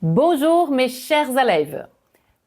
Bonjour, mes chers élèves!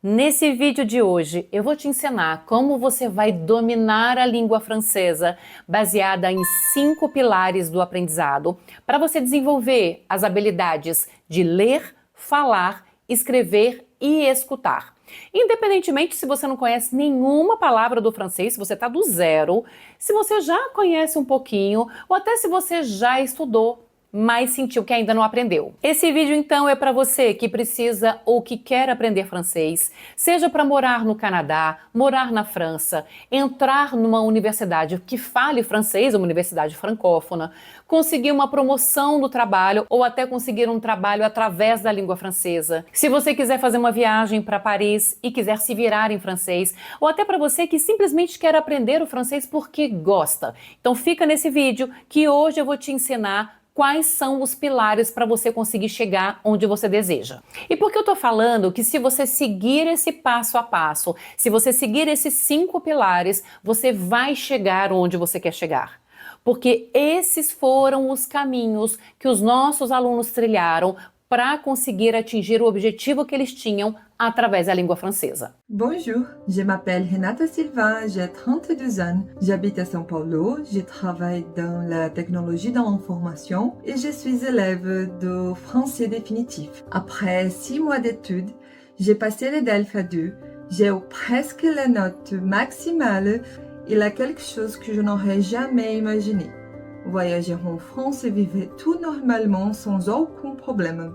Nesse vídeo de hoje, eu vou te ensinar como você vai dominar a língua francesa baseada em 5 pilares do aprendizado para você desenvolver as habilidades de ler, falar, escrever e escutar. Independentemente se você não conhece nenhuma palavra do francês, se você está do zero, se você já conhece um pouquinho ou até se você já estudou, mas sentiu que ainda não aprendeu. Esse vídeo então é para você que precisa ou que quer aprender francês, seja para morar no Canadá, morar na França, entrar numa universidade que fale francês, uma universidade francófona, conseguir uma promoção no trabalho ou até conseguir um trabalho através da língua francesa. Se você quiser fazer uma viagem para Paris e quiser se virar em francês, ou até para você que simplesmente quer aprender o francês porque gosta. Então fica nesse vídeo que hoje eu vou te ensinar quais são os pilares para você conseguir chegar onde você deseja. E por que eu estou falando que se você seguir esse passo a passo, se você seguir esses 5 pilares, você vai chegar onde você quer chegar? Porque esses foram os caminhos que os nossos alunos trilharam para conseguir atingir o objetivo que eles tinham através da língua francesa. Bonjour, je m'appelle Renata Silva, j'ai 32 ans, j'habite à São Paulo, je travaille dans la technologie de l'information et je suis élève de français définitif. Après 6 mois d'études, j'ai passé le DELF A2, j'ai eu presque la note maximale. Il y a quelque chose que je n'aurais jamais imaginé. Voyager en France et vivre tout normalement sans aucun problème.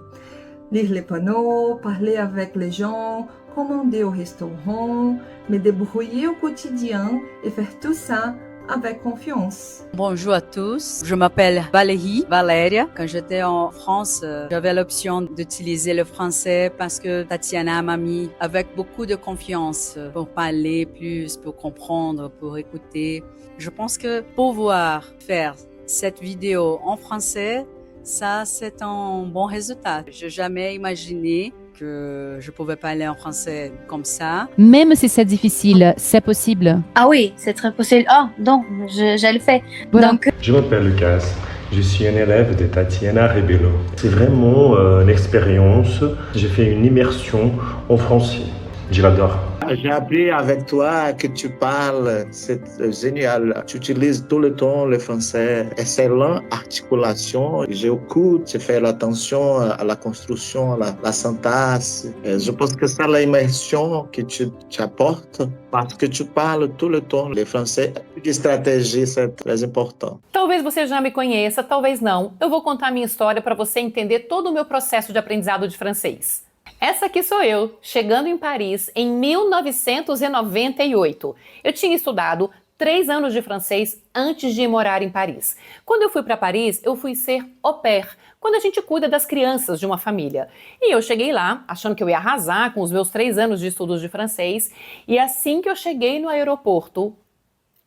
Lire les panneaux, parler avec les gens, commander au restaurant, me débrouiller au quotidien et faire tout ça avec confiance. Bonjour à tous, je m'appelle Valéria. Quand j'étais en France, j'avais l'option d'utiliser le français parce que Tatiana m'a mis avec beaucoup de confiance pour parler plus, pour comprendre, pour écouter. Je pense que pouvoir faire cette vidéo en français, ça c'est un bon résultat. Je n'ai jamais imaginé que je pouvais parler en français comme ça. Même si c'est difficile, c'est possible. Ah oui, c'est très possible. Oh, donc, je le fais. Voilà. Donc, Je m'appelle Lucas, je suis un élève de Tatiana Rebello. C'est vraiment une expérience. J'ai fait une immersion en français. Je l'adore. J'ai appris avec toi que tu parles, c'est génial. Tu utilises tout le temps le français. Excellente articulation. J'écoute, je fais attention à la construction, à la syntaxe. Je pense que c'est l'immersion que tu apportes parce que tu parles tout le temps le français. De stratégie, c'est très important. Talvez você já me conheça, talvez não. Eu vou contar minha história para você entender todo o meu processo de aprendizado de francês. Essa aqui sou eu, chegando em Paris em 1998. Eu tinha estudado 3 anos de francês antes de ir morar em Paris. Quando eu fui para Paris, eu fui ser au pair, quando a gente cuida das crianças de uma família. E eu cheguei lá, achando que eu ia arrasar com os meus 3 anos de estudos de francês, e assim que eu cheguei no aeroporto,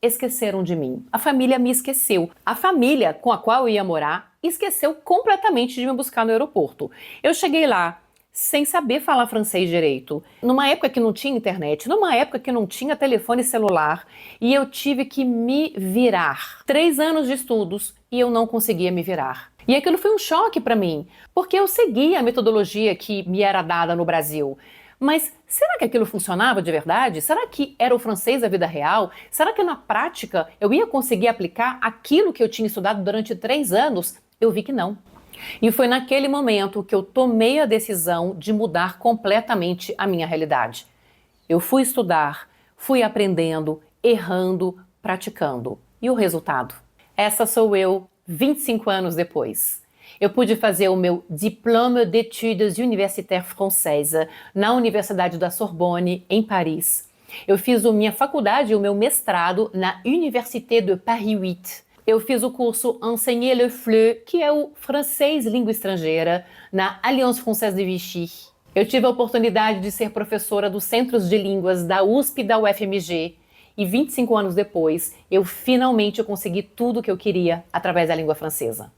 esqueceram de mim. A família me esqueceu. A família com a qual eu ia morar esqueceu completamente de me buscar no aeroporto. Eu cheguei lá sem saber falar francês direito, numa época que não tinha internet, numa época que não tinha telefone celular, e eu tive que me virar. 3 anos de estudos e eu não conseguia me virar. E aquilo foi um choque para mim, porque eu seguia a metodologia que me era dada no Brasil. Mas será que aquilo funcionava de verdade? Será que era o francês da vida real? Será que na prática eu ia conseguir aplicar aquilo que eu tinha estudado durante 3 anos? Eu vi que não. E foi naquele momento que eu tomei a decisão de mudar completamente a minha realidade. Eu fui estudar, fui aprendendo, errando, praticando. E o resultado? Essa sou eu 25 anos depois. Eu pude fazer o meu Diplôme d'études universitaires françaises na Universidade da Sorbonne, em Paris. Eu fiz a minha faculdade e o meu mestrado na Université de Paris 8. Eu fiz o curso Enseigner le FLE, que é o francês língua estrangeira, na Alliance Française de Vichy. Eu tive a oportunidade de ser professora dos Centros de Línguas da USP e da UFMG. E 25 anos depois, eu finalmente consegui tudo o que eu queria através da língua francesa.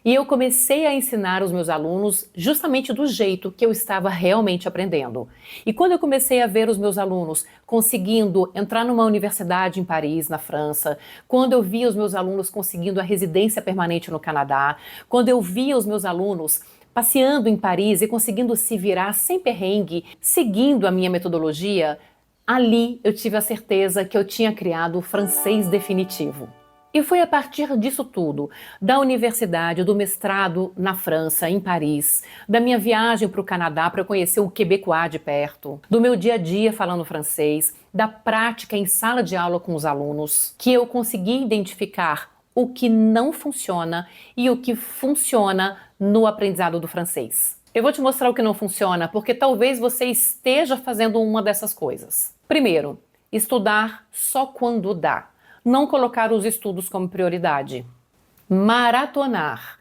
E eu comecei a ensinar os meus alunos justamente do jeito que eu estava realmente aprendendo. E quando eu comecei a ver os meus alunos conseguindo entrar numa universidade em Paris, na França, quando eu via os meus alunos conseguindo a residência permanente no Canadá, quando eu via os meus alunos Passeando em Paris e conseguindo se virar sem perrengue, seguindo a minha metodologia, ali eu tive a certeza que eu tinha criado o francês definitivo. E foi a partir disso tudo, da universidade, do mestrado na França, em Paris, da minha viagem para o Canadá para conhecer o quebecois de perto, do meu dia a dia falando francês, da prática em sala de aula com os alunos, que eu consegui identificar o que não funciona e o que funciona no aprendizado do francês. Eu vou te mostrar o que não funciona, porque talvez você esteja fazendo uma dessas coisas. Primeiro, estudar só quando dá. Não colocar os estudos como prioridade. Maratonar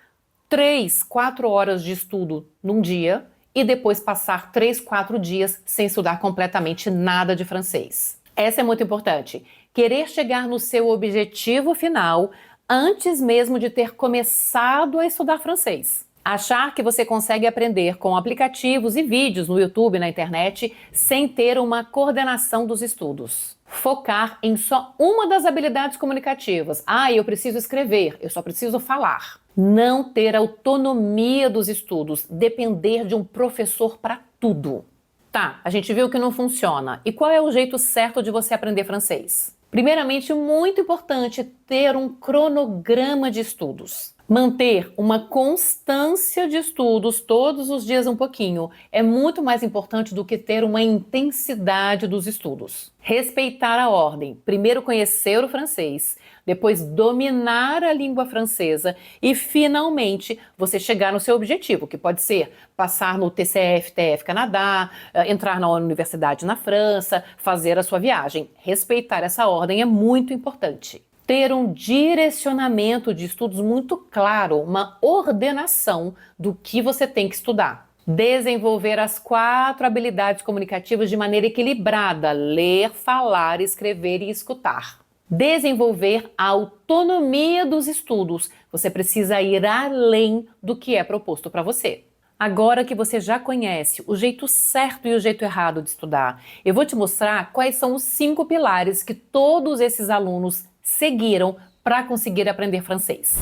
3, 4 horas de estudo num dia e depois passar 3, 4 dias sem estudar completamente nada de francês. Essa é muito importante. Querer chegar no seu objetivo final antes mesmo de ter começado a estudar francês. Achar que você consegue aprender com aplicativos e vídeos no YouTube, na internet, sem ter uma coordenação dos estudos. Focar em só uma das habilidades comunicativas. Eu preciso escrever, eu só preciso falar. Não ter autonomia dos estudos, depender de um professor para tudo. Tá, a gente viu que não funciona. E qual é o jeito certo de você aprender francês? Primeiramente, muito importante ter um cronograma de estudos. Manter uma constância de estudos todos os dias um pouquinho é muito mais importante do que ter uma intensidade dos estudos. Respeitar a ordem. Primeiro conhecer o francês, depois dominar a língua francesa e finalmente você chegar no seu objetivo, que pode ser passar no TCF-TF Canadá, entrar na universidade na França, fazer a sua viagem. Respeitar essa ordem é muito importante. Ter um direcionamento de estudos muito claro, uma ordenação do que você tem que estudar. Desenvolver as 4 habilidades comunicativas de maneira equilibrada: ler, falar, escrever e escutar. Desenvolver a autonomia dos estudos. Você precisa ir além do que é proposto para você. Agora que você já conhece o jeito certo e o jeito errado de estudar, eu vou te mostrar quais são os 5 pilares que todos esses alunos seguiram para conseguir aprender francês.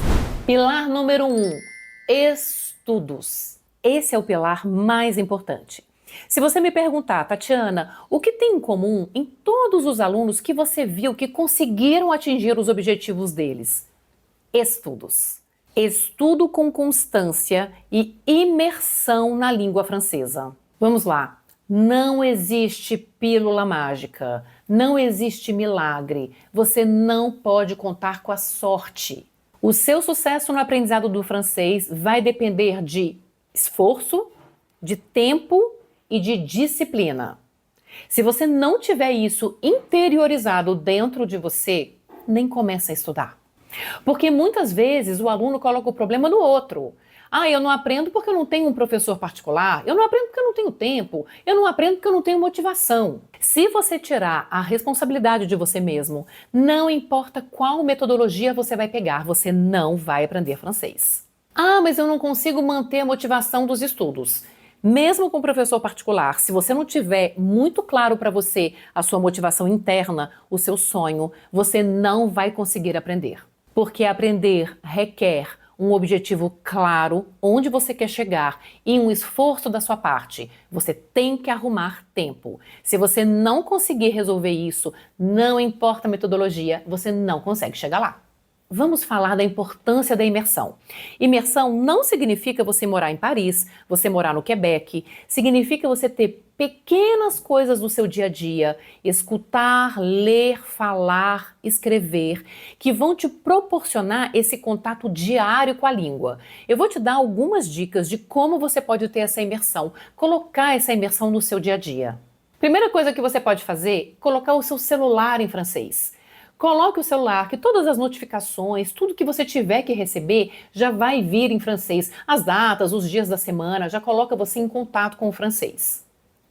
Pilar número 1, estudos. Esse é o pilar mais importante. Se você me perguntar, Tatiana, o que tem em comum em todos os alunos que você viu que conseguiram atingir os objetivos deles? Estudos. Estudo com constância e imersão na língua francesa. Vamos lá. Não existe pílula mágica, não existe milagre, você não pode contar com a sorte. O seu sucesso no aprendizado do francês vai depender de esforço, de tempo e de disciplina. Se você não tiver isso interiorizado dentro de você, nem começa a estudar. Porque muitas vezes o aluno coloca o problema no outro. Eu não aprendo porque eu não tenho um professor particular, eu não aprendo porque eu não tenho tempo, eu não aprendo porque eu não tenho motivação. Se você tirar a responsabilidade de você mesmo, não importa qual metodologia você vai pegar, você não vai aprender francês. Mas eu não consigo manter a motivação dos estudos. Mesmo com professor particular, se você não tiver muito claro para você a sua motivação interna, o seu sonho, você não vai conseguir aprender. Porque aprender requer um objetivo claro, onde você quer chegar e um esforço da sua parte. Você tem que arrumar tempo. Se você não conseguir resolver isso, não importa a metodologia, você não consegue chegar lá. Vamos falar da importância da imersão. Imersão não significa você morar em Paris, você morar no Quebec. Significa você ter pequenas coisas do seu dia a dia, escutar, ler, falar, escrever, que vão te proporcionar esse contato diário com a língua. Eu vou te dar algumas dicas de como você pode ter essa imersão, colocar essa imersão no seu dia a dia. Primeira coisa que você pode fazer, colocar o seu celular em francês. Coloque o celular, que todas as notificações, tudo que você tiver que receber, já vai vir em francês. As datas, os dias da semana, já coloca você em contato com o francês.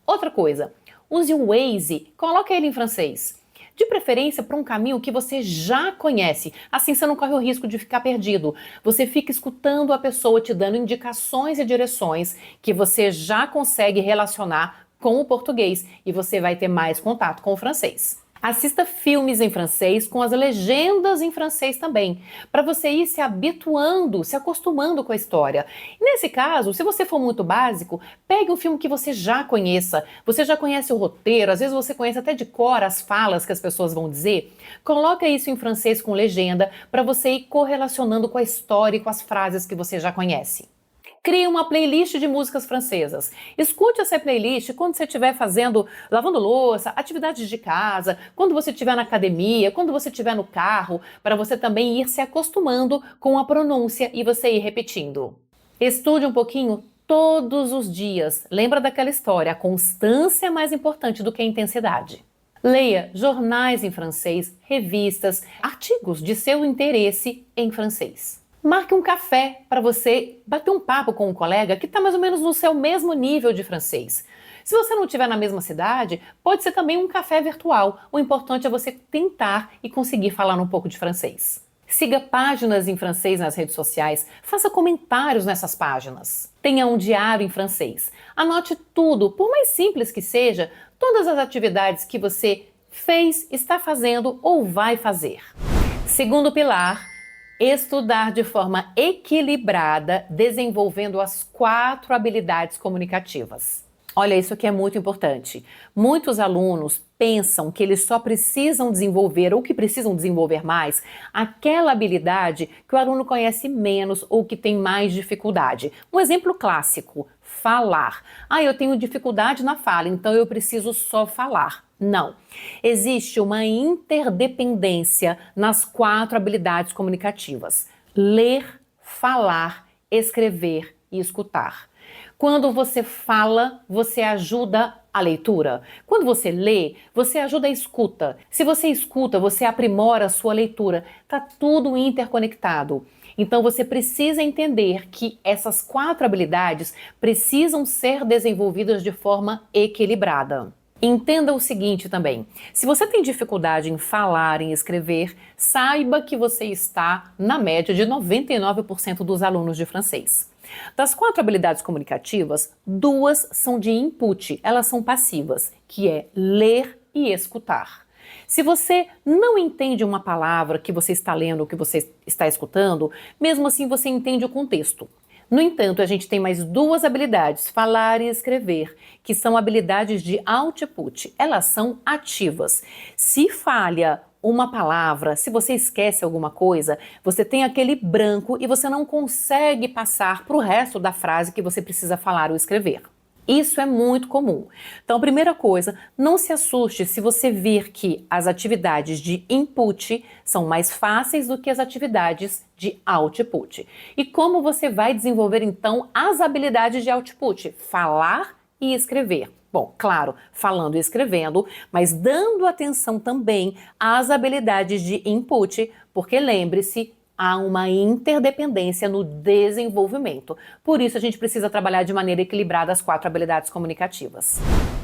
Outra coisa, use o Waze, coloque ele em francês. De preferência para um caminho que você já conhece, assim você não corre o risco de ficar perdido. Você fica escutando a pessoa te dando indicações e direções que você já consegue relacionar com o português e você vai ter mais contato com o francês. Assista filmes em francês com as legendas em francês também, para você ir se habituando, se acostumando com a história. E nesse caso, se você for muito básico, pegue um filme que você já conheça. Você já conhece o roteiro, às vezes você conhece até de cor as falas que as pessoas vão dizer. Coloca isso em francês com legenda para você ir correlacionando com a história e com as frases que você já conhece. Crie uma playlist de músicas francesas. Escute essa playlist quando você estiver lavando louça, atividades de casa, quando você estiver na academia, quando você estiver no carro, para você também ir se acostumando com a pronúncia e você ir repetindo. Estude um pouquinho todos os dias. Lembra daquela história, a constância é mais importante do que a intensidade. Leia jornais em francês, revistas, artigos de seu interesse em francês. Marque um café para você bater um papo com um colega que está mais ou menos no seu mesmo nível de francês. Se você não estiver na mesma cidade, pode ser também um café virtual. O importante é você tentar e conseguir falar um pouco de francês. Siga páginas em francês nas redes sociais, faça comentários nessas páginas. Tenha um diário em francês. Anote tudo, por mais simples que seja, todas as atividades que você fez, está fazendo ou vai fazer. Segundo pilar, estudar de forma equilibrada, desenvolvendo as 4 habilidades comunicativas. Olha, isso aqui é muito importante. Muitos alunos pensam que eles só precisam desenvolver ou que precisam desenvolver mais aquela habilidade que o aluno conhece menos ou que tem mais dificuldade. Um exemplo clássico, falar. Eu tenho dificuldade na fala, então eu preciso só falar. Não. Existe uma interdependência nas 4 habilidades comunicativas: ler, falar, escrever e escutar. Quando você fala, você ajuda a leitura. Quando você lê, você ajuda a escuta. Se você escuta, você aprimora a sua leitura. Está tudo interconectado. Então você precisa entender que essas 4 habilidades precisam ser desenvolvidas de forma equilibrada. Entenda o seguinte também, se você tem dificuldade em falar, em escrever, saiba que você está na média de 99% dos alunos de francês. Das 4 habilidades comunicativas, 2 são de input, elas são passivas, que é ler e escutar. Se você não entende uma palavra que você está lendo ou que você está escutando, mesmo assim você entende o contexto. No entanto, a gente tem mais 2 habilidades, falar e escrever, que são habilidades de output. Elas são ativas. Se falha uma palavra, se você esquece alguma coisa, você tem aquele branco e você não consegue passar para o resto da frase que você precisa falar ou escrever. Isso é muito comum. Então, primeira coisa, não se assuste se você vir que as atividades de input são mais fáceis do que as atividades de output. E como você vai desenvolver, então, as habilidades de output? Falar e escrever. Bom, claro, falando e escrevendo, mas dando atenção também às habilidades de input, porque lembre-se, há uma interdependência no desenvolvimento. Por isso, a gente precisa trabalhar de maneira equilibrada as 4 habilidades comunicativas.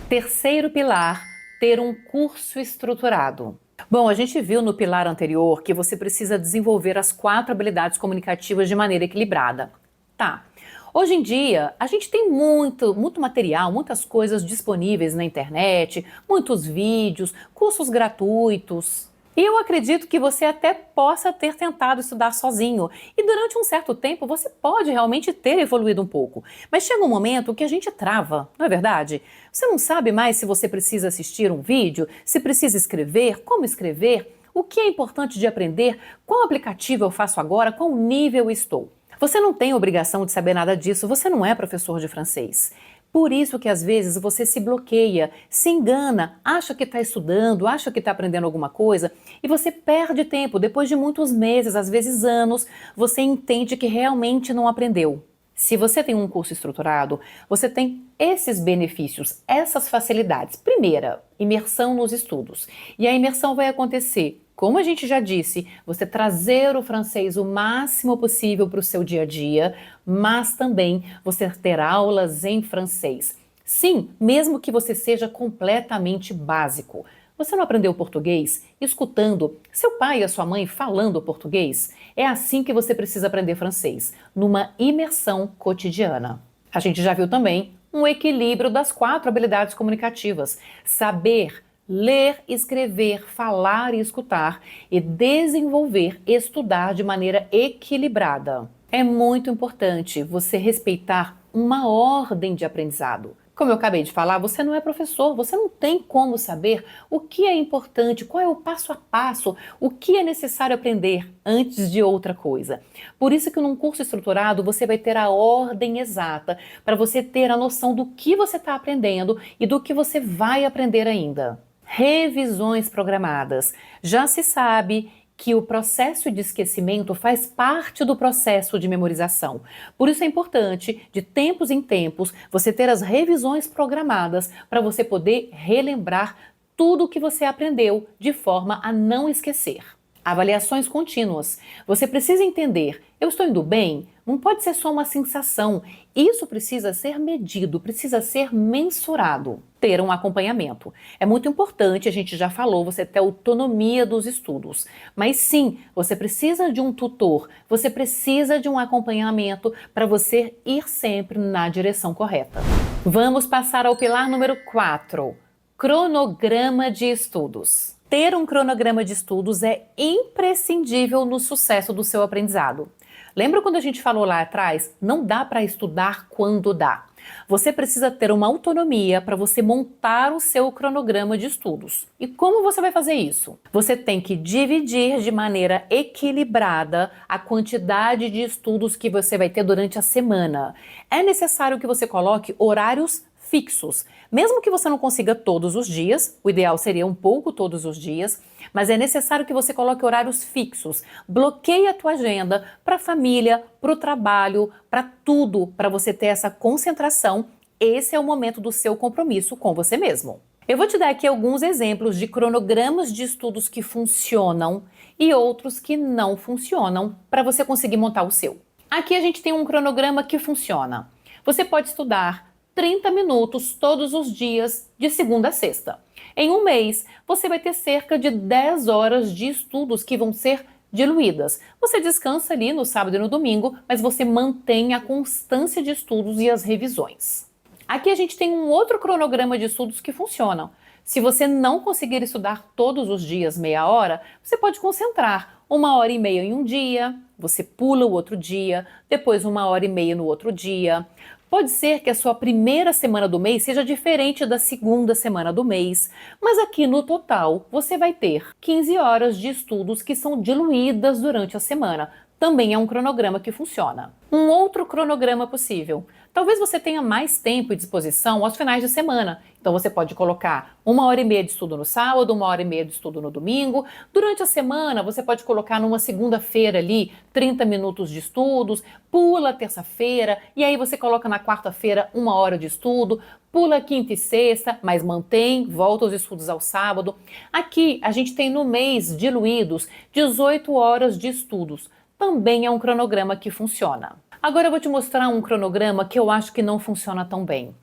Terceiro pilar, ter um curso estruturado. Bom, a gente viu no pilar anterior que você precisa desenvolver as 4 habilidades comunicativas de maneira equilibrada. Tá. Hoje em dia, a gente tem muito material, muitas coisas disponíveis na internet, muitos vídeos, cursos gratuitos. E eu acredito que você até possa ter tentado estudar sozinho. E durante um certo tempo você pode realmente ter evoluído um pouco. Mas chega um momento que a gente trava, não é verdade? Você não sabe mais se você precisa assistir um vídeo, se precisa escrever, como escrever, o que é importante de aprender, qual aplicativo eu faço agora, qual nível estou. Você não tem obrigação de saber nada disso, você não é professor de francês. Por isso que às vezes você se bloqueia, se engana, acha que está estudando, acha que está aprendendo alguma coisa e você perde tempo. Depois de muitos meses, às vezes anos, você entende que realmente não aprendeu. Se você tem um curso estruturado, você tem esses benefícios, essas facilidades. Primeira, imersão nos estudos. E a imersão vai acontecer, como a gente já disse, você trazer o francês o máximo possível para o seu dia a dia, mas também você ter aulas em francês. Sim, mesmo que você seja completamente básico. Você não aprendeu português escutando seu pai e a sua mãe falando português? É assim que você precisa aprender francês, numa imersão cotidiana. A gente já viu também um equilíbrio das 4 habilidades comunicativas. Saber ler, escrever, falar e escutar e desenvolver, estudar de maneira equilibrada. É muito importante você respeitar uma ordem de aprendizado. Como eu acabei de falar, você não é professor, você não tem como saber o que é importante, qual é o passo a passo, o que é necessário aprender antes de outra coisa. Por isso que num curso estruturado você vai ter a ordem exata para você ter a noção do que você está aprendendo e do que você vai aprender ainda. Revisões programadas. Já se sabe que o processo de esquecimento faz parte do processo de memorização. Por isso é importante, de tempos em tempos, você ter as revisões programadas para você poder relembrar tudo o que você aprendeu de forma a não esquecer. Avaliações contínuas. Você precisa entender, eu estou indo bem? Não pode ser só uma sensação. Isso precisa ser medido, precisa ser mensurado. Ter um acompanhamento. É muito importante, a gente já falou, você ter autonomia dos estudos. Mas sim, você precisa de um tutor, você precisa de um acompanhamento para você ir sempre na direção correta. Vamos passar ao pilar número 4, cronograma de estudos. Ter um cronograma de estudos é imprescindível no sucesso do seu aprendizado. Lembra quando a gente falou lá atrás? Não dá para estudar quando dá. Você precisa ter uma autonomia para você montar o seu cronograma de estudos. E como você vai fazer isso? Você tem que dividir de maneira equilibrada a quantidade de estudos que você vai ter durante a semana. É necessário que você coloque horários fixos. Mesmo que você não consiga todos os dias, o ideal seria um pouco todos os dias, mas é necessário que você coloque horários fixos. Bloqueie a tua agenda para a família, para o trabalho, para tudo, para você ter essa concentração. Esse é o momento do seu compromisso com você mesmo. Eu vou te dar aqui alguns exemplos de cronogramas de estudos que funcionam e outros que não funcionam para você conseguir montar o seu. Aqui a gente tem um cronograma que funciona. Você pode estudar 30 minutos todos os dias, de segunda a sexta. Em um mês, você vai ter cerca de 10 horas de estudos que vão ser diluídas. Você descansa ali no sábado e no domingo, mas você mantém a constância de estudos e as revisões. Aqui a gente tem um outro cronograma de estudos que funcionam. Se você não conseguir estudar todos os dias meia hora, você pode concentrar 1h30 em um dia, você pula o outro dia, depois 1h30 no outro dia. Pode ser que a sua primeira semana do mês seja diferente da segunda semana do mês, mas aqui no total você vai ter 15 horas de estudos que são diluídas durante a semana. Também é um cronograma que funciona. Um outro cronograma possível. Talvez você tenha mais tempo e disposição aos finais de semana. Então você pode colocar 1h30 de estudo no sábado, 1h30 de estudo no domingo. Durante a semana você pode colocar numa segunda-feira ali 30 minutos de estudos, pula a terça-feira e aí você coloca na quarta-feira 1 hora de estudo, pula quinta e sexta, mas mantém, volta os estudos ao sábado. Aqui a gente tem no mês diluídos 18 horas de estudos. Também é um cronograma que funciona. Agora eu vou te mostrar um cronograma que eu acho que não funciona tão bem.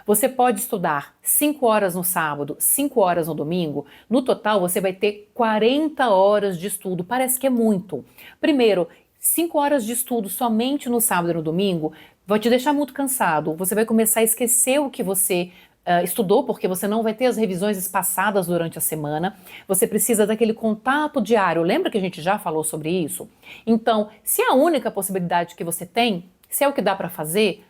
Você pode estudar 5 horas no sábado, 5 horas no domingo. No total você vai ter 40 horas de estudo. Parece que é muito. Primeiro, 5 horas de estudo somente no sábado e no domingo vai te deixar muito cansado. Você vai começar a esquecer o que você estudou, porque você não vai ter as revisões espaçadas durante a semana. Você precisa daquele contato diário. Lembra que a gente já falou sobre isso? Então, se é a única possibilidade que você tem, se é o que dá para fazer,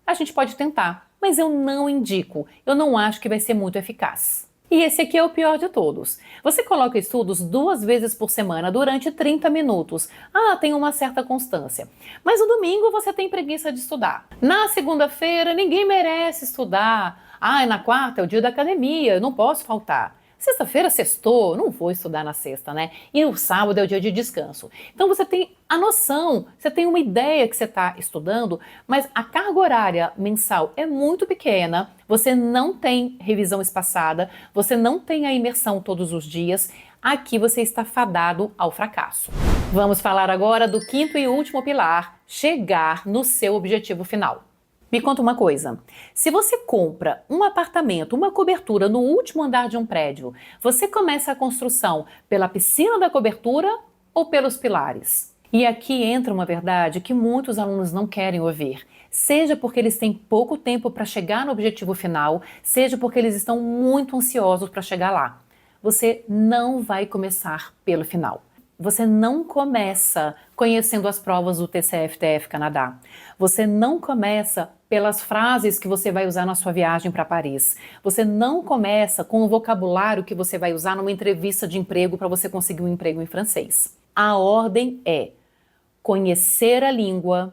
a gente pode tentar. Mas eu não indico. Eu não acho que vai ser muito eficaz. E esse aqui é o pior de todos. Você coloca estudos 2 vezes por semana durante 30 minutos. Ah, tem uma certa constância. Mas no domingo você tem preguiça de estudar. Na segunda-feira ninguém merece estudar. Ah, na quarta é o dia da academia, eu não posso faltar. Sexta-feira, sextou, não vou estudar na sexta, né? E o sábado é o dia de descanso. Então você tem a noção, você tem uma ideia que você está estudando, mas a carga horária mensal é muito pequena, você não tem revisão espaçada, você não tem a imersão todos os dias. Aqui você está fadado ao fracasso. Vamos falar agora do 5º e último pilar, chegar no seu objetivo final. Me conta uma coisa, se você compra um apartamento, uma cobertura no último andar de um prédio, você começa a construção pela piscina da cobertura ou pelos pilares? E aqui entra uma verdade que muitos alunos não querem ouvir. Seja porque eles têm pouco tempo para chegar no objetivo final, seja porque eles estão muito ansiosos para chegar lá. Você não vai começar pelo final. Você não começa conhecendo as provas do TCF-TF Canadá. Você não começa pelas frases que você vai usar na sua viagem para Paris. Você não começa com o vocabulário que você vai usar numa entrevista de emprego para você conseguir um emprego em francês. A ordem é conhecer a língua,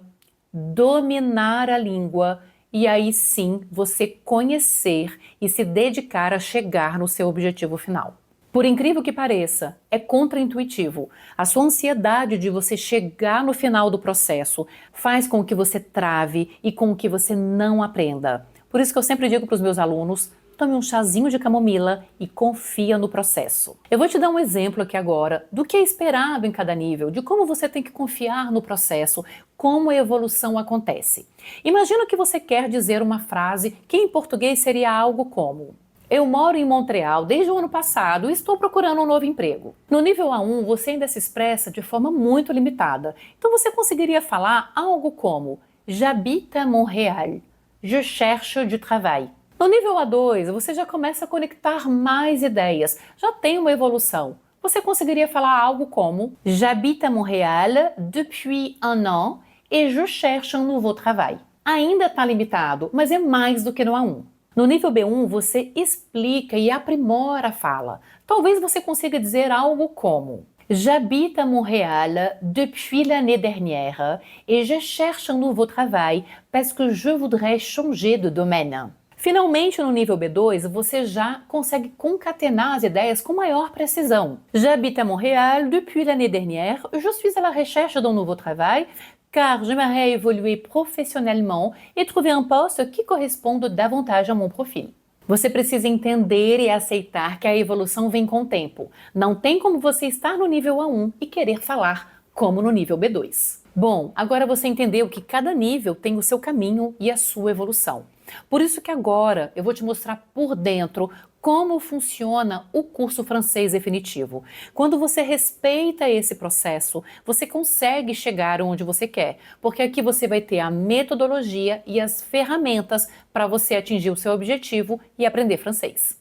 dominar a língua e aí sim você conhecer e se dedicar a chegar no seu objetivo final. Por incrível que pareça, é contraintuitivo. A sua ansiedade de você chegar no final do processo faz com que você trave e com que você não aprenda. Por isso que eu sempre digo para os meus alunos, tome um chazinho de camomila e confia no processo. Eu vou te dar um exemplo aqui agora do que é esperado em cada nível, de como você tem que confiar no processo, como a evolução acontece. Imagina que você quer dizer uma frase que em português seria algo como: eu moro em Montreal desde o ano passado e estou procurando um novo emprego. No nível A1, você ainda se expressa de forma muito limitada. Então você conseguiria falar algo como: j'habite à Montréal, je cherche du travail. No nível A2, você já começa a conectar mais ideias, já tem uma evolução. Você conseguiria falar algo como: j'habite à Montréal depuis un an et je cherche un nouveau travail. Ainda está limitado, mas é mais do que no A1. No nível B1, você explica e aprimora a fala. Talvez você consiga dizer algo como: j'habite à Montréal depuis l'année dernière et je cherche un nouveau travail parce que je voudrais changer de domaine. Finalmente, no nível B2, você já consegue concatenar as ideias com maior precisão. J'habite à Montréal depuis l'année dernière, je suis à la recherche d'un nouveau travail car j'aimerais évoluer professionnellement et trouver un poste qui corresponde davantage à mon profil. Você precisa entender e aceitar que a evolução vem com o tempo. Não tem como você estar no nível A1 e querer falar como no nível B2. Bom, agora você entendeu que cada nível tem o seu caminho e a sua evolução. Por isso que agora eu vou te mostrar por dentro como funciona o curso francês definitivo. Quando você respeita esse processo, você consegue chegar onde você quer, porque aqui você vai ter a metodologia e as ferramentas para você atingir o seu objetivo e aprender francês.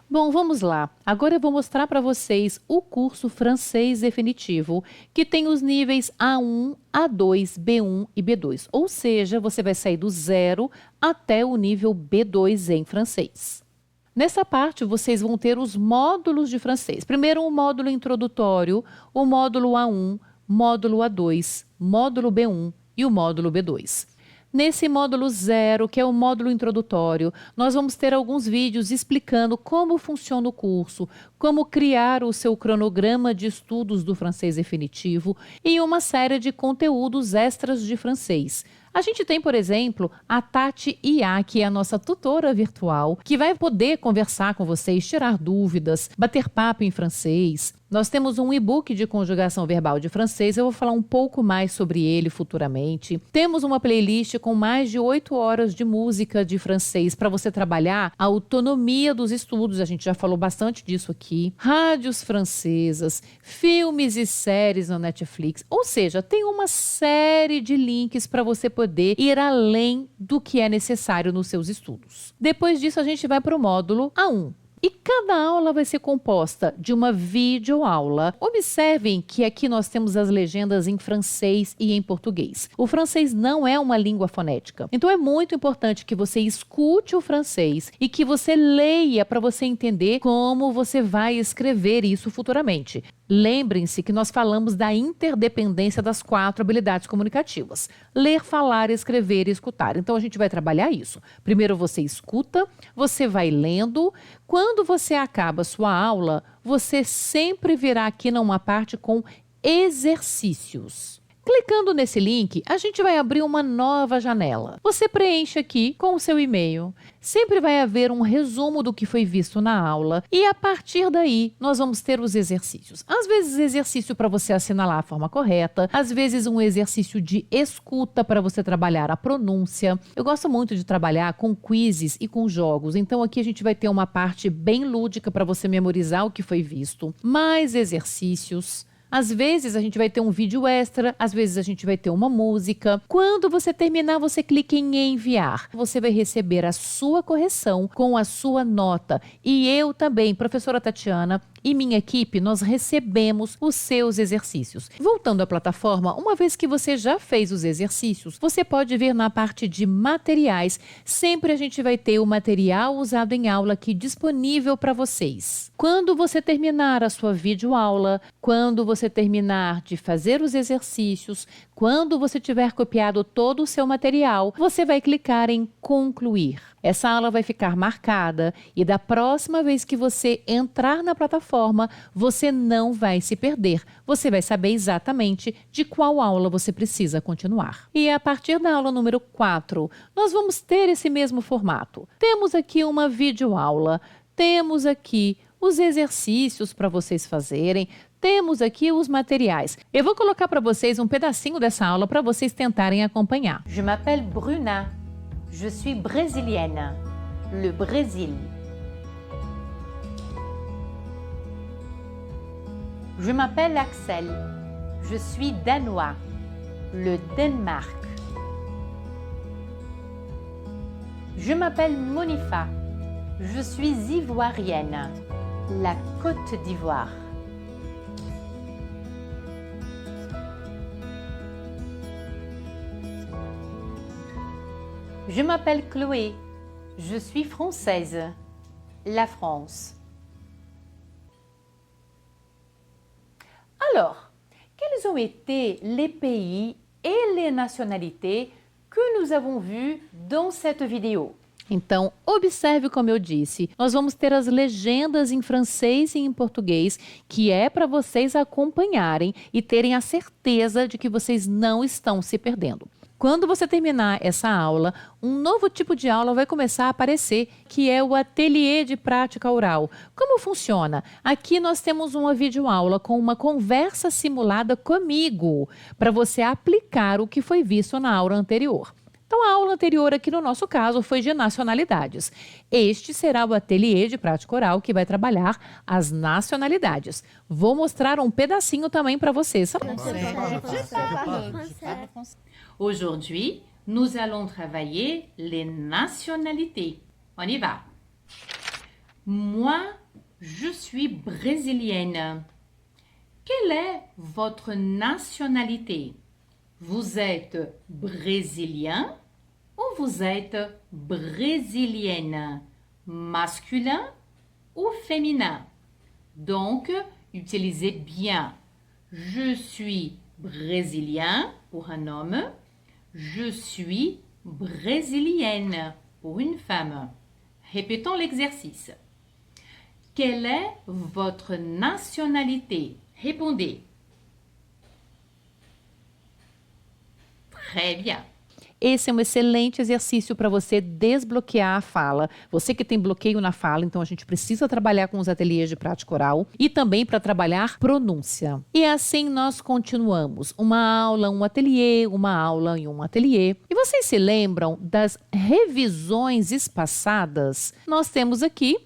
Bom, vamos lá. Agora eu vou mostrar para vocês o curso francês definitivo, que tem os níveis A1, A2, B1 e B2. Ou seja, você vai sair do 0 até o nível B2 em francês. Nessa parte, vocês vão ter os módulos de francês. Primeiro, o módulo introdutório, o módulo A1, módulo A2, módulo B1 e o módulo B2. Nesse módulo 0, que é o módulo introdutório, nós vamos ter alguns vídeos explicando como funciona o curso, como criar o seu cronograma de estudos do francês definitivo e uma série de conteúdos extras de francês. A gente tem, por exemplo, a Tati IA, que é a nossa tutora virtual, que vai poder conversar com vocês, tirar dúvidas, bater papo em francês. Nós temos um e-book de conjugação verbal de francês, eu vou falar um pouco mais sobre ele futuramente. Temos uma playlist com mais de 8 horas de música de francês para você trabalhar a autonomia dos estudos, a gente já falou bastante disso aqui. Rádios francesas, filmes e séries na Netflix, ou seja, tem uma série de links para você poder ir além do que é necessário nos seus estudos. Depois disso, a gente vai para o módulo A1. E cada aula vai ser composta de uma videoaula. Observem que aqui nós temos as legendas em francês e em português. O francês não é uma língua fonética. Então é muito importante que você escute o francês e que você leia para você entender como você vai escrever isso futuramente. Lembrem-se que nós falamos da interdependência das 4 habilidades comunicativas. Ler, falar, escrever e escutar. Então a gente vai trabalhar isso. Primeiro você escuta, você vai lendo. Quando você acaba a sua aula, você sempre virá aqui numa parte com exercícios. Clicando nesse link, a gente vai abrir uma nova janela. Você preenche aqui com o seu e-mail. Sempre vai haver um resumo do que foi visto na aula e a partir daí nós vamos ter os exercícios. Às vezes exercício para você assinalar a forma correta, às vezes um exercício de escuta para você trabalhar a pronúncia. Eu gosto muito de trabalhar com quizzes e com jogos, então aqui a gente vai ter uma parte bem lúdica para você memorizar o que foi visto. Mais exercícios. Às vezes a gente vai ter um vídeo extra, às vezes a gente vai ter uma música. Quando você terminar, você clica em enviar. Você vai receber a sua correção com a sua nota. E eu também, professora Tatiana, e minha equipe, nós recebemos os seus exercícios. Voltando à plataforma, uma vez que você já fez os exercícios, você pode ver na parte de materiais. Sempre a gente vai ter o material usado em aula aqui disponível para vocês. Quando você terminar a sua videoaula, quando você terminar de fazer os exercícios, quando você tiver copiado todo o seu material, você vai clicar em concluir. Essa aula vai ficar marcada e da próxima vez que você entrar na plataforma, você não vai se perder. Você vai saber exatamente de qual aula você precisa continuar. E a partir da aula número 4, nós vamos ter esse mesmo formato. Temos aqui uma videoaula, temos aqui os exercícios para vocês fazerem, temos aqui os materiais. Eu vou colocar para vocês um pedacinho dessa aula para vocês tentarem acompanhar. Je m'appelle Bruna. Je suis brésilienne. Le Brésil. Je m'appelle Axel. Je suis danois. Le Danemark. Je m'appelle Monifa. Je suis ivoirienne. La Côte d'Ivoire. Je m'appelle Chloé. Je suis française. La France. Alors, quels ont été les pays et les nationalités que nous avons vus dans cette vidéo? Então, observe como eu disse, nós vamos ter as legendas em francês e em português, que é para vocês acompanharem e terem a certeza de que vocês não estão se perdendo. Quando você terminar essa aula, um novo tipo de aula vai começar a aparecer, que é o ateliê de prática oral. Como funciona? Aqui nós temos uma videoaula com uma conversa simulada comigo, para você aplicar o que foi visto na aula anterior. Então, a aula anterior aqui no nosso caso foi de nacionalidades. Este será o ateliê de prática oral que vai trabalhar as nacionalidades. Vou mostrar um pedacinho também para vocês. Aujourd'hui, nous allons travailler les nationalités. On y va. Moi, je suis brésilienne. Quelle est votre nationalité? Vous êtes brésilien ou vous êtes brésilienne? Masculin ou féminin? Donc, utilisez bien. Je suis brésilien pour un homme. Je suis brésilienne pour une femme. Répétons l'exercice. Quelle est votre nationalité? Répondez. Très bien. Esse é um excelente exercício para você desbloquear a fala. Você que tem bloqueio na fala, então a gente precisa trabalhar com os ateliês de prática oral e também para trabalhar pronúncia. E assim nós continuamos. Uma aula, um ateliê, uma aula e um ateliê. E vocês se lembram das revisões espaçadas? Nós temos aqui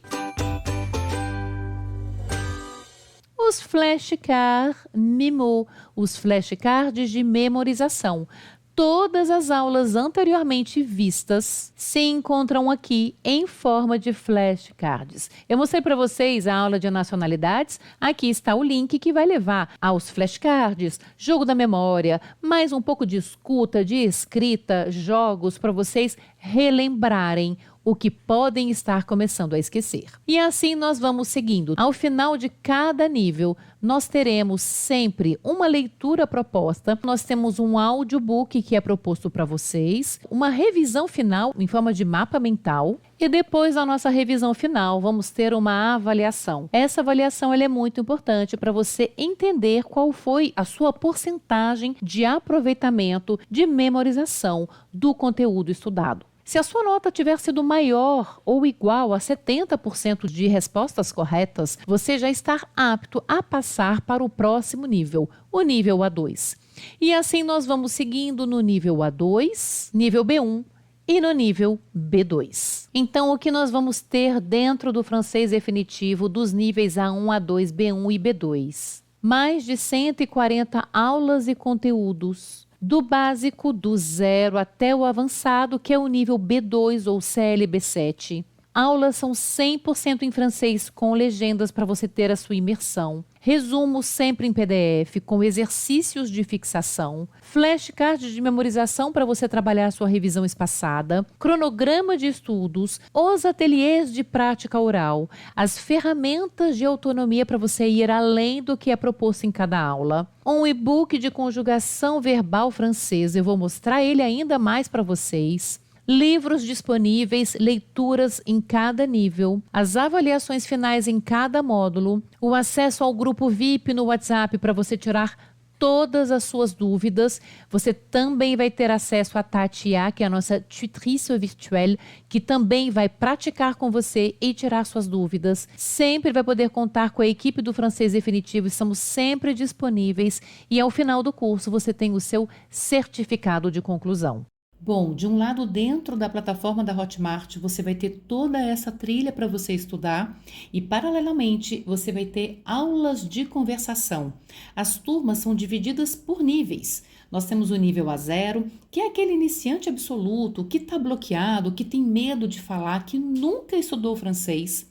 os flashcards Mimo, os flashcards de memorização. Todas as aulas anteriormente vistas se encontram aqui em forma de flashcards. Eu mostrei para vocês a aula de nacionalidades. Aqui está o link que vai levar aos flashcards, jogo da memória, mais um pouco de escuta, de escrita, jogos para vocês relembrarem o que podem estar começando a esquecer. E assim nós vamos seguindo. Ao final de cada nível, nós teremos sempre uma leitura proposta, nós temos um audiobook que é proposto para vocês, uma revisão final em forma de mapa mental e depois da nossa revisão final vamos ter uma avaliação. Essa avaliação ela é muito importante para você entender qual foi a sua porcentagem de aproveitamento, de memorização do conteúdo estudado. Se a sua nota tiver sido maior ou igual a 70% de respostas corretas, você já está apto a passar para o próximo nível, o nível A2. E assim nós vamos seguindo no nível A2, nível B1 e no nível B2. Então, o que nós vamos ter dentro do francês definitivo dos níveis A1, A2, B1 e B2? mais de 140 aulas e conteúdos, do básico, do 0 até o avançado, que é o nível B2 ou CLB7. Aulas são 100% em francês, com legendas para você ter a sua imersão. Resumo sempre em PDF, com exercícios de fixação. Flashcards de memorização para você trabalhar a sua revisão espaçada. Cronograma de estudos. Os ateliês de prática oral. As ferramentas de autonomia para você ir além do que é proposto em cada aula. Um e-book de conjugação verbal francesa. Eu vou mostrar ele ainda mais para vocês. Livros disponíveis, leituras em cada nível, as avaliações finais em cada módulo, o acesso ao grupo VIP no WhatsApp para você tirar todas as suas dúvidas. Você também vai ter acesso a Tatia, que é a nossa tutrice virtuelle, que também vai praticar com você e tirar suas dúvidas. Sempre vai poder contar com a equipe do Francês Definitivo, estamos sempre disponíveis e ao final do curso você tem o seu certificado de conclusão. Bom, de um lado, dentro da plataforma da Hotmart, você vai ter toda essa trilha para você estudar e, paralelamente, você vai ter aulas de conversação. As turmas são divididas por níveis. Nós temos o nível A0, que é aquele iniciante absoluto, que está bloqueado, que tem medo de falar, que nunca estudou francês.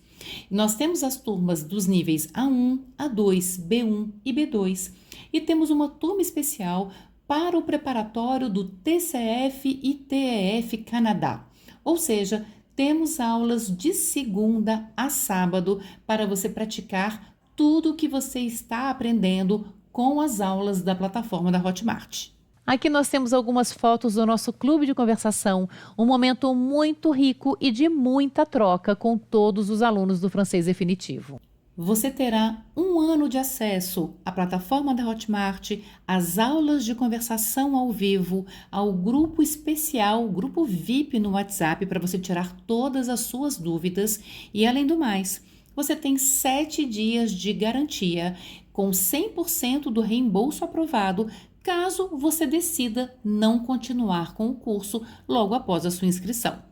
Nós temos as turmas dos níveis A1, A2, B1 e B2. E temos uma turma especial para o preparatório do TCF e TEF Canadá. Ou seja, temos aulas de segunda a sábado para você praticar tudo o que você está aprendendo com as aulas da plataforma da Hotmart. Aqui nós temos algumas fotos do nosso clube de conversação, um momento muito rico e de muita troca com todos os alunos do Francês Definitivo. Você terá 1 ano de acesso à plataforma da Hotmart, às aulas de conversação ao vivo, ao grupo especial, grupo VIP no WhatsApp para você tirar todas as suas dúvidas e, além do mais, você tem 7 dias de garantia com 100% do reembolso aprovado caso você decida não continuar com o curso logo após a sua inscrição.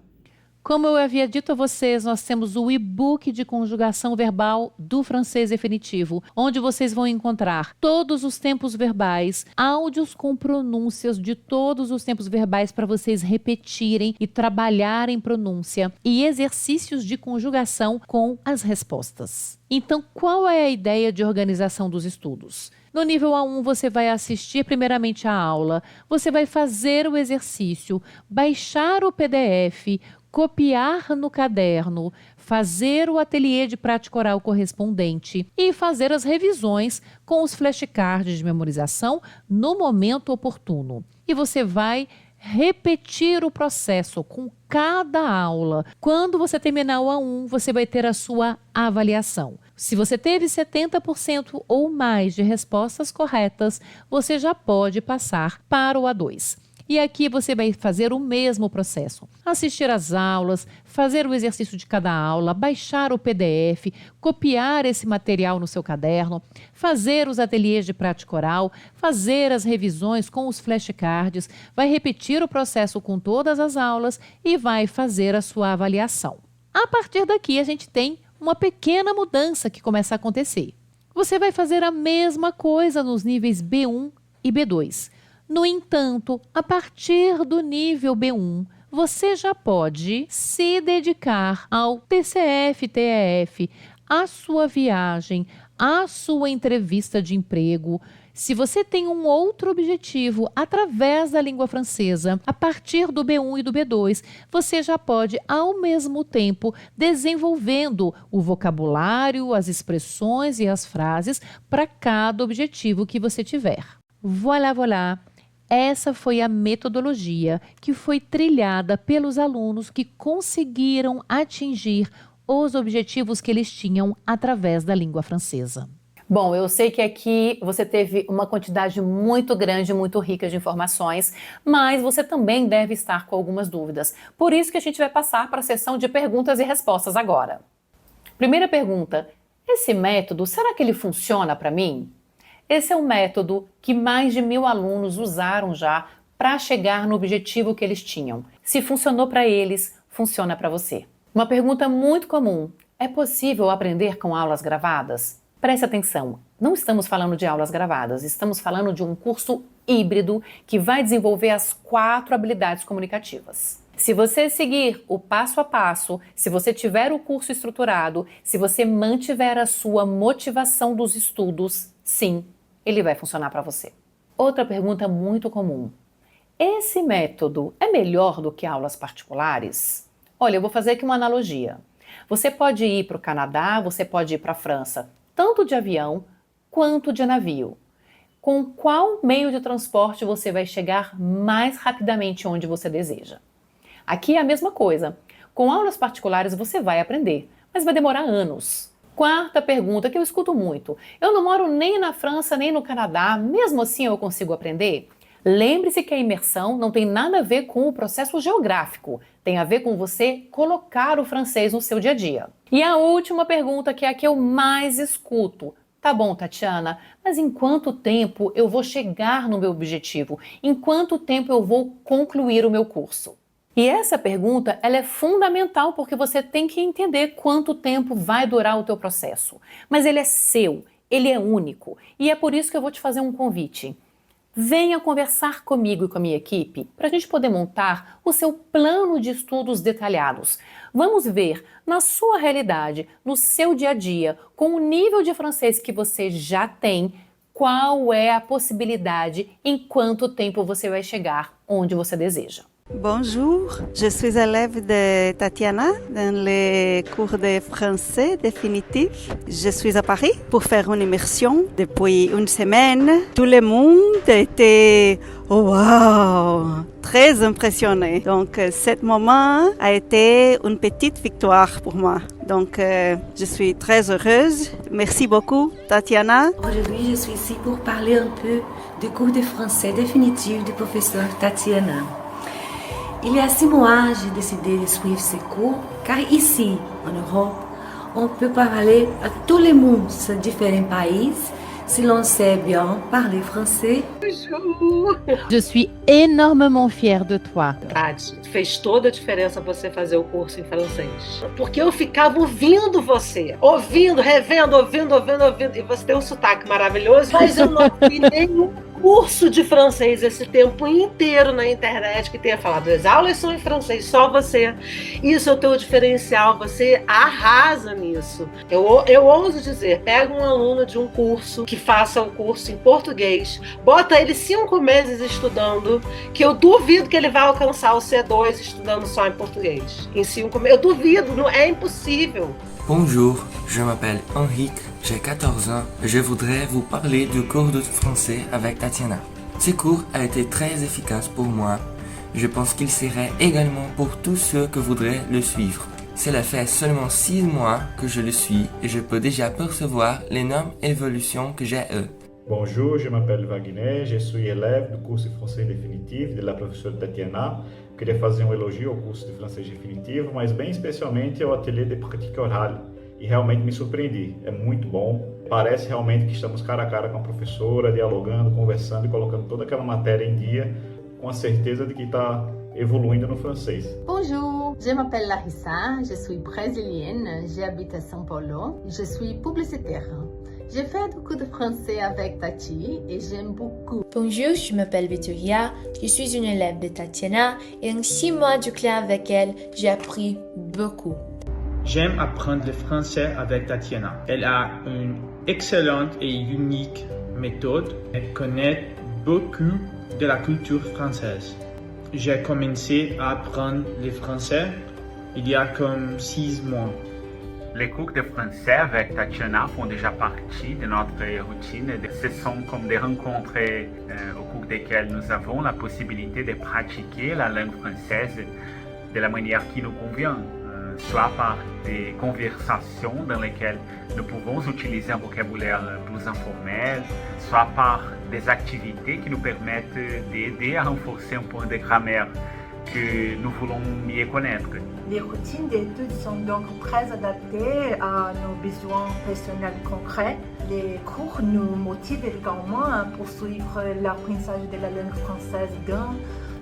Como eu havia dito a vocês, nós temos o e-book de conjugação verbal do Francês Definitivo, onde vocês vão encontrar todos os tempos verbais, áudios com pronúncias de todos os tempos verbais para vocês repetirem e trabalharem pronúncia e exercícios de conjugação com as respostas. Então, qual é a ideia de organização dos estudos? No nível A1, você vai assistir primeiramente a aula, você vai fazer o exercício, baixar o PDF, copiar no caderno, fazer o ateliê de prática oral correspondente e fazer as revisões com os flashcards de memorização no momento oportuno. E você vai repetir o processo com cada aula. Quando você terminar o A1, você vai ter a sua avaliação. Se você teve 70% ou mais de respostas corretas, você já pode passar para o A2. E aqui você vai fazer o mesmo processo. Assistir às aulas, fazer o exercício de cada aula, baixar o PDF, copiar esse material no seu caderno, fazer os ateliês de prática oral, fazer as revisões com os flashcards, vai repetir o processo com todas as aulas e vai fazer a sua avaliação. A partir daqui, a gente tem uma pequena mudança que começa a acontecer. Você vai fazer a mesma coisa nos níveis B1 e B2. No entanto, a partir do nível B1, você já pode se dedicar ao TCF-TEF, à sua viagem, à sua entrevista de emprego. Se você tem um outro objetivo através da língua francesa, a partir do B1 e do B2, você já pode, ao mesmo tempo, desenvolvendo o vocabulário, as expressões e as frases para cada objetivo que você tiver. Voilà, voilà! Essa foi a metodologia que foi trilhada pelos alunos que conseguiram atingir os objetivos que eles tinham através da língua francesa. Bom, eu sei que aqui você teve uma quantidade muito grande, muito rica de informações, mas você também deve estar com algumas dúvidas. Por isso que a gente vai passar para a sessão de perguntas e respostas agora. Primeira pergunta: esse método, será que ele funciona para mim? Esse é um método que mais de 1000 alunos usaram já para chegar no objetivo que eles tinham. Se funcionou para eles, funciona para você. Uma pergunta muito comum: é possível aprender com aulas gravadas? Preste atenção, Não estamos falando de aulas gravadas, estamos falando de um curso híbrido que vai desenvolver as 4 habilidades comunicativas. Se você seguir o passo a passo, se você tiver o curso estruturado, se você mantiver a sua motivação dos estudos, sim, ele vai funcionar para você. Outra pergunta muito comum. Esse método é melhor do que aulas particulares? Olha, eu vou fazer aqui uma analogia. Você pode ir para o Canadá, você pode ir para a França, tanto de avião quanto de navio. Com qual meio de transporte você vai chegar mais rapidamente onde você deseja? Aqui é a mesma coisa. Com aulas particulares você vai aprender, mas vai demorar anos. Quarta pergunta que eu escuto muito. Eu não moro nem na França nem no Canadá, mesmo assim eu consigo aprender? Lembre-se que a imersão não tem nada a ver com o processo geográfico, tem a ver com você colocar o francês no seu dia a dia. E a última pergunta, que é a que eu mais escuto. Tá bom, Tatiana, mas em quanto tempo eu vou chegar no meu objetivo? Em quanto tempo eu vou concluir o meu curso? E essa pergunta, ela é fundamental porque você tem que entender quanto tempo vai durar o teu processo. Mas ele é seu, ele é único. E é por isso que eu vou te fazer um convite. Venha conversar comigo e com a minha equipe para a gente poder montar o seu plano de estudos detalhados. Vamos ver, na sua realidade, no seu dia a dia, com o nível de francês que você já tem, qual é a possibilidade, em quanto tempo você vai chegar onde você deseja. Bonjour, je suis élève de Tatiana dans les cours de français définitif. Je suis à Paris pour faire une immersion depuis une semaine. Tout le monde était wow, très impressionné. Donc, ce moment a été une petite victoire pour moi. Donc, je suis très heureuse. Merci beaucoup, Tatiana. Aujourd'hui, je suis ici pour parler un peu du cours de français définitif du professeur Tatiana. Il y a 6 mois, j'ai décidé de suivre ces cours, car ici, en Europe, on peut parler à tous les mondes de différents pays, si l'on sait bien parler français. Je suis énormément fière de toi. Tati, fez toda a diferença você fazer o curso em francês. Porque eu ficava ouvindo você, ouvindo, revendo, ouvindo. E você tem um sotaque maravilhoso, mas eu não vi nenhum curso de francês esse tempo inteiro na internet que tenha falado. As aulas são em francês, só você. Isso é o teu diferencial, você arrasa nisso. Eu ouso dizer, pega um aluno de um curso que faça um curso em português, bota ele 5 meses estudando, que eu duvido que ele vai alcançar o C2 estudando só em português. Em 5 meses, eu duvido, não é impossível. Bonjour, je m'appelle Henrique, j'ai 14 ans et je voudrais vous parler du cours de français avec Tatiana. Ce cours a été très efficace pour moi. Je pense qu'il serait également pour tous ceux qui voudraient le suivre. Cela fait seulement 6 mois que je le suis et je peux déjà percevoir l'énorme évolution que j'ai eue. Bonjour, je m'appelle Wagner, je suis élève do curso de français définitif de la professora Tatiana. Queria fazer um elogio ao curso de francês definitivo, mas bem especialmente ao ateliê de pratique orale. E realmente me surpreendi, é muito bom. Parece realmente que estamos cara a cara com a professora, dialogando, conversando e colocando toda aquela matéria em dia, com a certeza de que está evoluindo no francês. Bonjour, je m'appelle Larissa, je suis brésilienne, j'habite à São Paulo, je suis publicitaire. J'ai fait du cours de français avec Tati et j'aime beaucoup. Bonjour, je m'appelle Victoria, je suis une élève de Tatiana et en 6 mois de classe avec elle, j'ai appris beaucoup. J'aime apprendre le français avec Tatiana. Elle a une excellente et unique méthode. Elle connaît beaucoup de la culture française. J'ai commencé à apprendre le français il y a comme 6 mois. Les cours de français avec Tatiana font déjà partie de notre routine. Ce sont comme des rencontres au cours desquelles nous avons la possibilité de pratiquer la langue française de la manière qui nous convient, soit par des conversations dans lesquelles nous pouvons utiliser un vocabulaire plus informel, soit par des activités qui nous permettent d'aider à renforcer un point de grammaire que nous voulons mieux connaître. Les routines d'études sont donc très adaptées à nos besoins personnels concrets. Les cours nous motivent également à poursuivre l'apprentissage de la langue française dans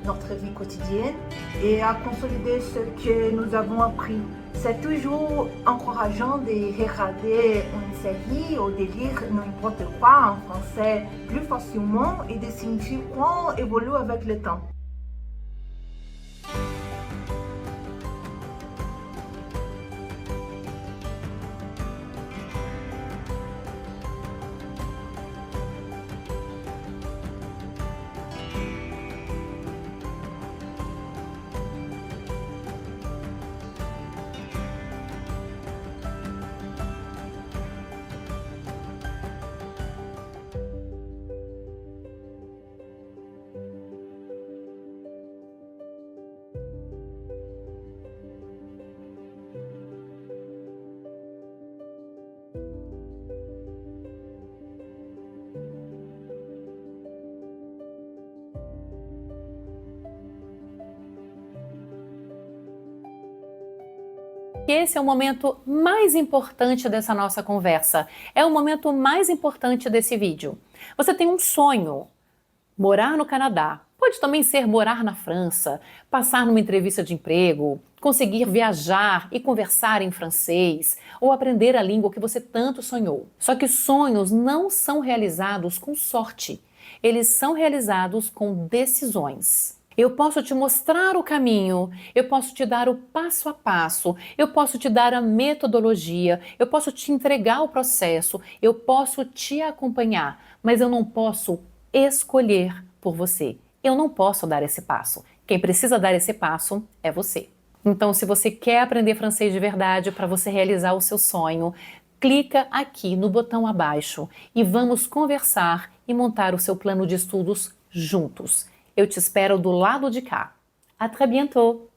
notre vie quotidienne et à consolider ce que nous avons appris. C'est toujours encourageant de regarder une série ou de lire n'importe quoi en français plus facilement et de sentir comment évolue avec le temps. Esse é o momento mais importante dessa nossa conversa. É o momento mais importante desse vídeo. Você tem um sonho, morar no Canadá. Pode também ser morar na França, passar numa entrevista de emprego, conseguir viajar e conversar em francês, ou aprender a língua que você tanto sonhou. Só que sonhos não são realizados com sorte. Eles são realizados com decisões. Eu posso te mostrar o caminho, eu posso te dar o passo a passo, eu posso te dar a metodologia, eu posso te entregar o processo, eu posso te acompanhar, mas eu não posso escolher por você. Eu não posso dar esse passo. Quem precisa dar esse passo é você. Então, se você quer aprender francês de verdade para você realizar o seu sonho, clica aqui no botão abaixo e vamos conversar e montar o seu plano de estudos juntos. Eu te espero do lado de cá. À très bientôt!